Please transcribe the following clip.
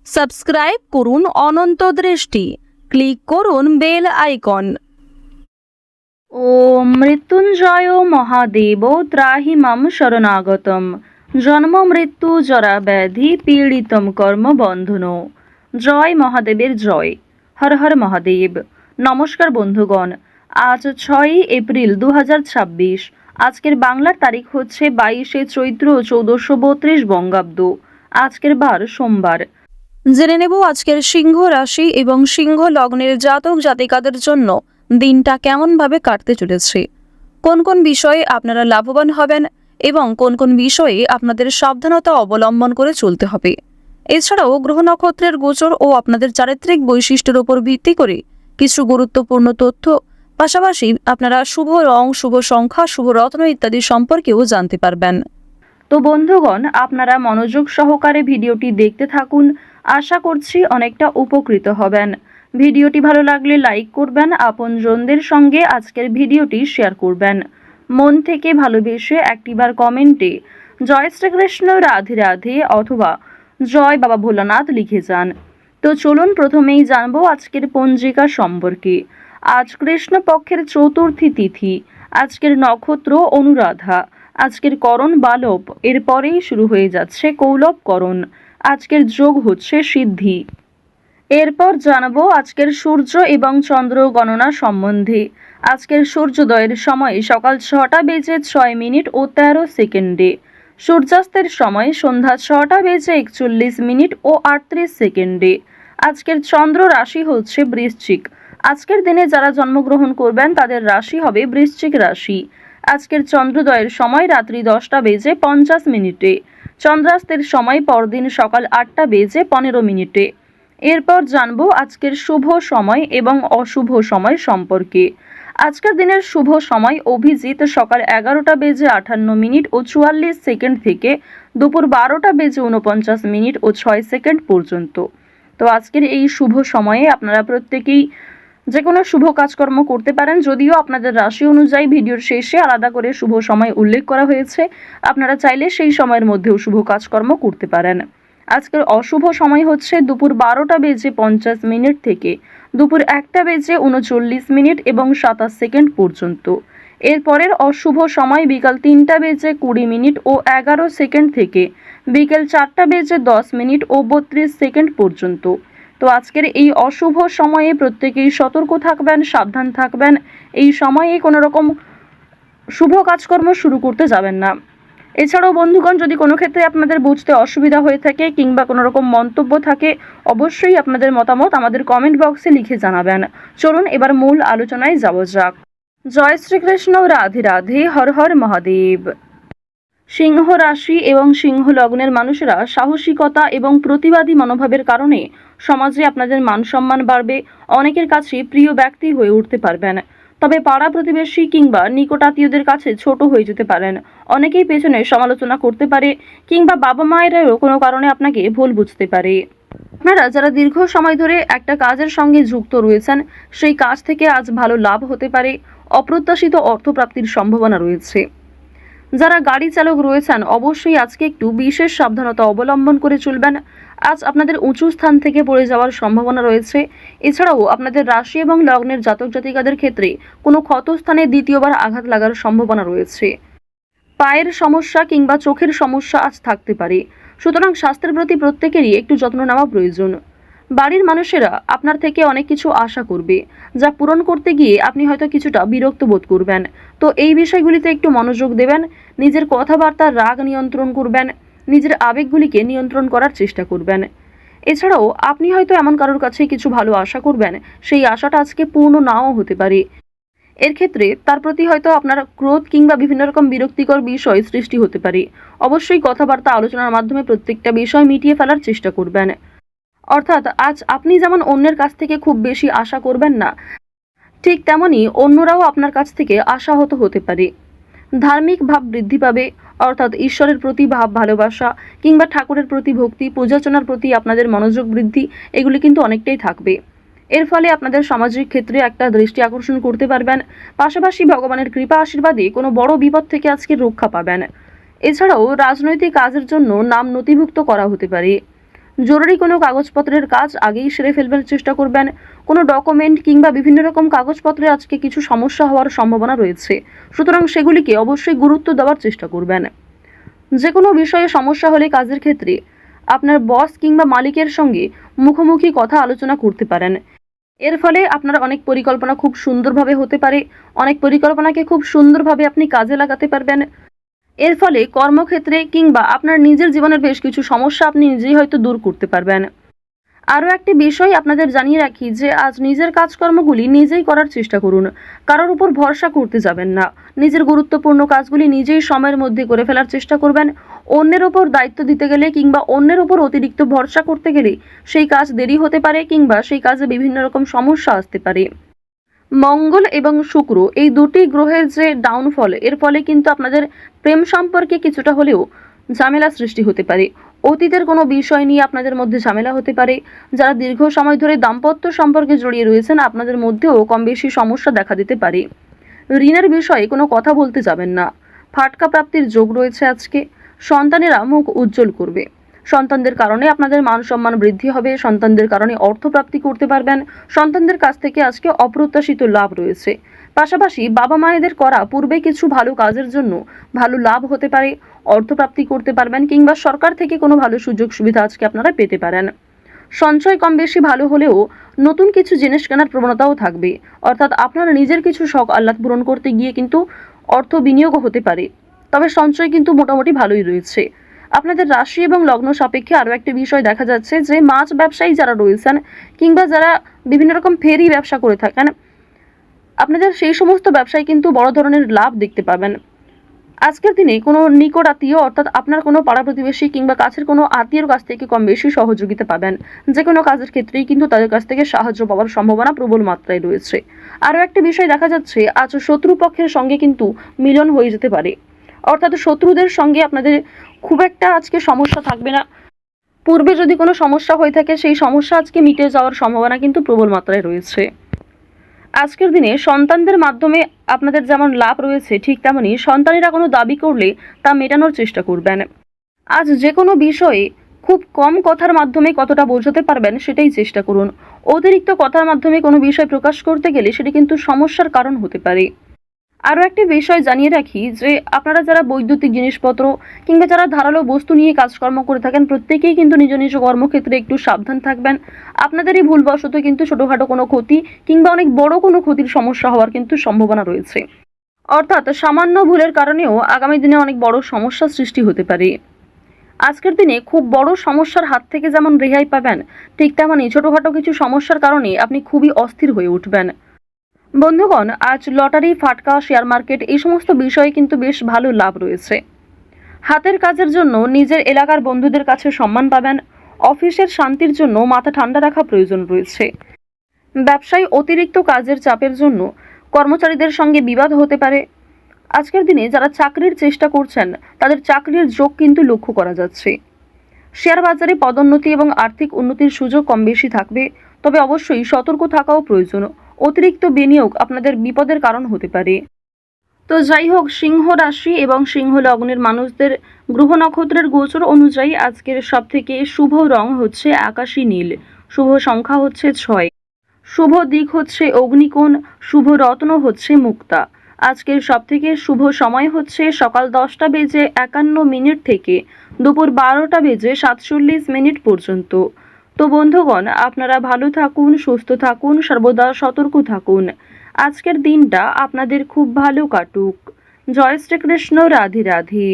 Subscribe করুন অনন্ত দৃষ্টি, click করুন বেল আইকন। ওম মৃত্যুঞ্জয় মহাদেব ত্রাহি মাম শরণাগতম, জন্ম মৃত্যু জরা ব্যাধি পীড়িতম কর্ম বন্ধন। জয় মহাদেবের জয়। হর হর মহাদেব। নমস্কার বন্ধুগণ, আজ 6 এপ্রিল 2026। আজকের বাংলার তারিখ হচ্ছে 22 চৈত্র 1432 বঙ্গাব্দ। আজকের বার সোমবার। জেনে নেব আজকের সিংহ রাশি এবং সিংহ লগ্নের জাতক জাতিকাদের জন্য দিনটা কেমনভাবে কাটতে চলেছে, কোন কোন বিষয়ে আপনারা লাভবান হবেন এবং কোন কোন বিষয়ে আপনাদের সাবধানতা অবলম্বন করে চলতে হবে। এছাড়াও গ্রহ নক্ষত্রের গোচর ও আপনাদের চারিত্রিক বৈশিষ্ট্যের উপর ভিত্তি করে কিছু গুরুত্বপূর্ণ তথ্য, পাশাপাশি আপনারা শুভ রং, শুভ সংখ্যা, শুভ রত্ন ইত্যাদি সম্পর্কেও জানতে পারবেন। তো বন্ধুগণ, আপনারা মনোযোগ সহকারে ভিডিওটি দেখতে থাকুন। আশা করছি অনেকটা উপকৃত হবেন। ভিডিওটি ভালো লাগলে লাইক করবেন, আপনজনদের সঙ্গে আজকের ভিডিওটি শেয়ার করবেন। মন থেকে ভালোবেসে একটিবার কমেন্টে জয় শ্রীকৃষ্ণ, রাধে রাধে অথবা জয় বাবা ভোলানাথ লিখে যান। তো চলুন প্রথমেই জানবো আজকের পঞ্জিকা সম্পর্কে। আজ কৃষ্ণপক্ষের চতুর্থী তিথি। আজকের নক্ষত্র অনুরাধা। আজকের করণ বালব, এরপরেই শুরু হয়ে যাচ্ছে কৌলব করণ। আজকের যোগ হচ্ছে সিদ্ধি। এরপর জানাবো আজকের সূর্য এবং চন্দ্র গণনা সম্বন্ধে। আজকের সূর্যোদয়ের সময় সকাল 6টা বেজে 6 মিনিট ও 13 সেকেন্ডে। সূর্যাস্তের সময় সন্ধ্যা 6টা বেজে 41 মিনিট ও 38 সেকেন্ডে। আজকের চন্দ্র রাশি হচ্ছে বৃশ্চিক। আজকের দিনে যারা জন্মগ্রহণ করবেন তাদের রাশি হবে বৃশ্চিক রাশি। আজকের চন্দ্রোদয়ের সময় রাত্রি 10টা বেজে 50 মিনিটে। চন্দ্রাস্তের সময় পরদিন সকাল 8টা বেজে 15 মিনিটে। এরপর জানবো আজকের শুভ সময় এবং অশুভ সময় সম্পর্কে। আজকের দিনের শুভ সময় অভিজিৎ সকাল 11টা বেজে 58 মিনিট ও 44 সেকেন্ড থেকে দুপুর 12টা বেজে 49 মিনিট ও 6 সেকেন্ড পর্যন্ত। তো আজকের এই শুভ সময়ে আপনারা প্রত্যেকেই যে কোনো শুভ কাজকর্ম করতে পারেন, যদিও আপনাদের রাশি অনুযায়ী ভিডিওর শেষে আলাদা করে শুভ সময় উল্লেখ করা হয়েছে। আপনারা চাইলে সেই সময়ের মধ্যেও শুভ কাজকর্ম করতে পারেন। আজকের অশুভ সময় হচ্ছে দুপুর 12টা বেজে 50 মিনিট থেকে দুপুর 1টা বেজে 39 মিনিট এবং 27 সেকেন্ড পর্যন্ত। এরপরের অশুভ সময় বিকাল 3টা বেজে 20 মিনিট ও 11 সেকেন্ড থেকে বিকেল 4টা বেজে 10 মিনিট ও 32 সেকেন্ড পর্যন্ত। তো আজকের এই অশুভ সময়ে প্রত্যেকেই সতর্ক থাকবেন, সাবধান থাকবেন। এই সময়ে কোনো রকম শুভ কাজকর্ম শুরু করতে যাবেন না। এছাড়াও বন্ধুগণ, যদি কোনো ক্ষেত্রে আপনাদের বুঝতে অসুবিধা হয়ে থাকে কিংবা কোনো রকম মন্তব্য থাকে, অবশ্যই আপনাদের মতামত আমাদের কমেন্ট বক্সে লিখে জানাবেন। চলুন এবার মূল আলোচনায় যাওয়া যাক। জয় শ্রীকৃষ্ণ, রাধে রাধে, হর হর মহাদেব। সিংহ রাশি এবং সিংহ লগ্নের মানুষেরা সাহসিকতা এবং প্রতিবাদী মনোভাবের কারণে সমাজে আপনাদের মান সম্মান বাড়বে। অনেকের কাছে প্রিয় ব্যক্তি হয়ে উঠতে পারবেন, তবে পাড়া প্রতিবেশী কিংবা নিকটাত্মীয়দের কাছে ছোট হয়ে যেতে পারেন। অনেকেই পেছনে সমালোচনা করতে পারে কিংবা বাবা মায়েরাও কোনো কারণে আপনাকে ভুল বুঝতে পারে। আপনারা যারা দীর্ঘ সময় ধরে একটা কাজের সঙ্গে যুক্ত রয়েছেন, সেই কাজ থেকে আজ ভালো লাভ হতে পারে। অপ্রত্যাশিত অর্থপ্রাপ্তির সম্ভাবনা রয়েছে। যারা গাড়ি চালক রয়েছেন অবশ্যই আজকে একটু বিশেষ সাবধানতা অবলম্বন করে চলবেন। আজ আপনাদের উঁচু স্থান থেকে পড়ে যাওয়ার সম্ভাবনা রয়েছে। এছাড়াও আপনাদের রাশি এবং লগ্নের জাতক জাতিকাদের ক্ষেত্রে কোনো ক্ষতস্থানে দ্বিতীয়বার আঘাত লাগার সম্ভাবনা রয়েছে। পায়ের সমস্যা কিংবা চোখের সমস্যা আজ থাকতে পারে, সুতরাং স্বাস্থ্যের প্রতি প্রত্যেকেরই একটু যত্ন নেওয়া প্রয়োজন। বাড়ির মানুষেরা আপনার থেকে অনেক কিছু আশা করবে, যা পূরণ করতে গিয়ে আপনি হয়তো কিছুটা বিরক্ত বোধ করবেন। তো এই বিষয়গুলিতে একটু মনোযোগ দেবেন। নিজের কথাবার্তার রাগ নিয়ন্ত্রণ করবেন, নিজের আবেগগুলিকে নিয়ন্ত্রণ করার চেষ্টা করবেন। এছাড়াও আপনি হয়তো এমন কারোর কাছে কিছু ভালো আশা করবেন, সেই আশাটা আজকে পূর্ণ নাও হতে পারে। এর ক্ষেত্রে তার প্রতি হয়তো আপনার ক্রোধ কিংবা বিভিন্ন রকম বিরক্তিকর বিষয় সৃষ্টি হতে পারে। অবশ্যই কথাবার্তা আলোচনার মাধ্যমে প্রত্যেকটা বিষয় মিটিয়ে ফেলার চেষ্টা করবেন। অর্থাৎ আজ আপনি যেমন অন্যের কাছ থেকে খুব বেশি আশা করবেন না, ঠিক তেমনি অন্যরাও আপনার কাছ থেকে আশাহত হতে পারে। ধার্মিক ভাব বৃদ্ধি পাবে, অর্থাৎ ঈশ্বরের প্রতি ভাব, ভালোবাসা কিংবা ঠাকুরের প্রতি ভক্তি, পূজার্চনার প্রতি আপনাদের মনোযোগ বৃদ্ধি, এগুলি কিন্তু অনেকটাই থাকবে। এর ফলে আপনাদের সামাজিক ক্ষেত্রে একটা দৃষ্টি আকর্ষণ করতে পারবেন। পাশাপাশি ভগবানের কৃপা আশীর্বাদে কোনো বড় বিপদ থেকে আজকে রক্ষা পাবেন। এছাড়াও রাজনৈতিক কাজের জন্য নাম নথিভুক্ত করা হতে পারে। জরুরি কোনো কাগজপত্রের কাজ আগেই সেরে ফেলবার চেষ্টা করবেন। কোনো ডকুমেন্ট কিংবা বিভিন্ন রকম কাগজপত্রে আজকে কিছু সমস্যা হওয়ার সম্ভাবনা রয়েছে, সুতরাং সেগুলিকে অবশ্যই গুরুত্ব দেওয়ার চেষ্টা করবেন। যে কোনো বিষয়ে সমস্যা হলে কাজের ক্ষেত্রে আপনার বস কিংবা মালিকের সঙ্গে মুখোমুখি কথা আলোচনা করতে পারেন। এর ফলে আপনার অনেক পরিকল্পনা খুব সুন্দরভাবে হতে পারে, অনেক পরিকল্পনাকে খুব সুন্দরভাবে আপনি কাজে লাগাতে পারবেন। এর ফলে কর্মক্ষেত্রে কিংবা আপনার নিজের জীবনের বেশ কিছু সমস্যা আপনি নিজেই হয়তো দূর করতে পারবেন। আরও একটি বিষয় আপনাদের জানিয়ে রাখি যে আজ নিজের কাজকর্মগুলি নিজেই করার চেষ্টা করুন। কারোর উপর ভরসা করতে যাবেন না। নিজের গুরুত্বপূর্ণ কাজগুলি নিজেই সময়ের মধ্যে করে ফেলার চেষ্টা করবেন। অন্যের ওপর দায়িত্ব দিতে গেলে কিংবা অন্যের ওপর অতিরিক্ত ভরসা করতে গেলে সেই কাজ দেরি হতে পারে কিংবা সেই কাজে বিভিন্ন রকম সমস্যা আসতে পারে। মঙ্গল এবং শুক্র এই দুটি গ্রহের যে ডাউনফল, এর ফলে কিন্তু আপনাদের প্রেম সম্পর্কে কিছুটা হলেও ঝামেলা সৃষ্টি হতে পারে। অতীতের কোনো বিষয় নিয়ে আপনাদের মধ্যে ঝামেলা হতে পারে। যারা দীর্ঘ সময় ধরে দাম্পত্য সম্পর্কে জড়িয়ে রয়েছেন, আপনাদের মধ্যেও কম বেশি সমস্যা দেখা দিতে পারে। ঋণের বিষয়ে কোনো কথা বলতে যাবেন না। ফাটকা প্রাপ্তির যোগ রয়েছে আজকে। সন্তানেরা মুখ উজ্জ্বল করবে। সন্তানদের কারণে আপনাদের মান সম্মান বৃদ্ধি হবে। সন্তানদের কারণে অর্থ প্রাপ্তি করতে পারবেন। সন্তানদের কাছ থেকে আজকে অপ্রত্যাশিত লাভ রয়েছে। পাশাপাশি বাবা মায়েদের করা পূর্বে কিছু ভালো কাজের জন্য ভালো লাভ হতে পারে, অর্থপ্রাপ্তি করতে পারবেন কিংবা সরকার থেকে কোনো ভালো সুযোগ সুবিধা আজকে আপনারা পেতে পারেন। সঞ্চয় কম বেশি ভালো হলেও নতুন কিছু জিনিস কেনার প্রবণতাও থাকবে, অর্থাৎ আপনারা নিজের কিছু শখ আহ্লাদ পূরণ করতে গিয়ে কিন্তু অর্থ বিনিয়োগও হতে পারে। তবে সঞ্চয় কিন্তু মোটামুটি ভালোই রয়েছে। আপনাদের রাশি এবং লগ্ন সাপেক্ষে আরও একটি বিষয় দেখা যাচ্ছে যে মাছ ব্যবসায়ী যারা রয়েছেন কিংবা যারা বিভিন্ন রকম ফেরি ব্যবসা করে থাকেন, আপনাদের সেই সমস্ত ব্যবসায় কিন্তু বড় ধরনের লাভ দেখতে পাবেন। আজকের দিনে কোনো নিকট আত্মীয় অর্থাৎ আপনার কোনো পাড়া প্রতিবেশী কিংবা কাছের কোনো আত্মীয়র কাছ থেকে কম বেশি সহযোগিতা পাবেন। যে কোনো কাজের ক্ষেত্রেই কিন্তু তাদের কাছ থেকে সাহায্য পাওয়ার সম্ভাবনা প্রবল মাত্রায় রয়েছে। আরও একটি বিষয় দেখা যাচ্ছে, আজ শত্রুপক্ষের সঙ্গে কিন্তু মিলন হয়ে যেতে পারে, অর্থাৎ শত্রুদের সঙ্গে আপনাদের খুব একটা আজকে সমস্যা থাকবে না। পূর্বে যদি কোনো সমস্যা হয়ে থাকে সেই সমস্যা আজকে মিটে যাওয়ার সম্ভাবনা কিন্তু প্রবল মাত্রায় রয়েছে। আজকের দিনে সন্তানদের মাধ্যমে আপনাদের যেমন লাভ রয়েছে, ঠিক তেমনি সন্তানেরা কোনো দাবি করলে তা মেটানোর চেষ্টা করবেন। আজ যে কোনো বিষয়ে খুব কম কথার মাধ্যমে কতটা বোঝাতে পারবেন সেটাই চেষ্টা করুন। অতিরিক্ত কথার মাধ্যমে কোনো বিষয় প্রকাশ করতে গেলে সেটি কিন্তু সমস্যার কারণ হতে পারে। আরও একটি বিষয় জানিয়ে রাখি যে আপনারা যারা বৈদ্যুতিক জিনিসপত্র কিংবা যারা ধারালো বস্তু নিয়ে কাজকর্ম করে থাকেন, প্রত্যেকেই কিন্তু নিজ নিজ কর্মক্ষেত্রে একটু সাবধান থাকবেন। আপনাদের এই ভুলবশত কিন্তু ছোটোখাটো কোনো ক্ষতি কিংবা অনেক বড় কোনো ক্ষতির সমস্যা হওয়ার কিন্তু সম্ভাবনা রয়েছে, অর্থাৎ সামান্য ভুলের কারণেও আগামী দিনে অনেক বড় সমস্যার সৃষ্টি হতে পারে। আজকের দিনে খুব বড় সমস্যার হাত থেকে যেমন রেহাই পাবেন, ঠিক তেমনই ছোটোখাটো কিছু সমস্যার কারণে আপনি খুবই অস্থির হয়ে উঠবেন। বন্ধুগণ, আজ লটারি, ফাটকা, শেয়ার মার্কেট এই সমস্ত বিষয়ে কিন্তু বেশ ভালো লাভ রয়েছে। হাতের কাজের জন্য নিজের এলাকার বন্ধুদের কাছে সম্মান পাবেন। অফিসের শান্তির জন্য মাথা ঠান্ডা রাখা প্রয়োজন রয়েছে। ব্যবসায় অতিরিক্ত কাজের চাপের জন্য কর্মচারীদের সঙ্গে বিবাদ হতে পারে। আজকের দিনে যারা চাকরির চেষ্টা করছেন তাদের চাকরির যোগ কিন্তু লক্ষ্য করা যাচ্ছে। শেয়ার বাজারে পদোন্নতি এবং আর্থিক উন্নতির সুযোগ কম বেশি থাকবে, তবে অবশ্যই সতর্ক থাকাও প্রয়োজন। অতিরিক্ত বিনিয়োগ আপনাদের বিপদের কারণ হতে পারে। তো যাই হোক, সিংহ রাশি এবং সিংহ লগ্নের মানুষদের গ্রহ নক্ষত্রের গোচর অনুযায়ী আজকের সবথেকে শুভ রং হচ্ছে আকাশী নীল, শুভ সংখ্যা হচ্ছে 6, শুভ দিক হচ্ছে অগ্নিকোণ, শুভ রত্ন হচ্ছে মুক্তা। আজকের সবথেকে শুভ সময় হচ্ছে সকাল 10:51 থেকে দুপুর 12:47 পর্যন্ত। তো বন্ধুগণ, আপনারা ভালো থাকুন, সুস্থ থাকুন, সর্বদা সতর্ক থাকুন। আজকের দিনটা আপনাদের খুব ভালো কাটুক। জয় শ্রীকৃষ্ণ। রাধে রাধে।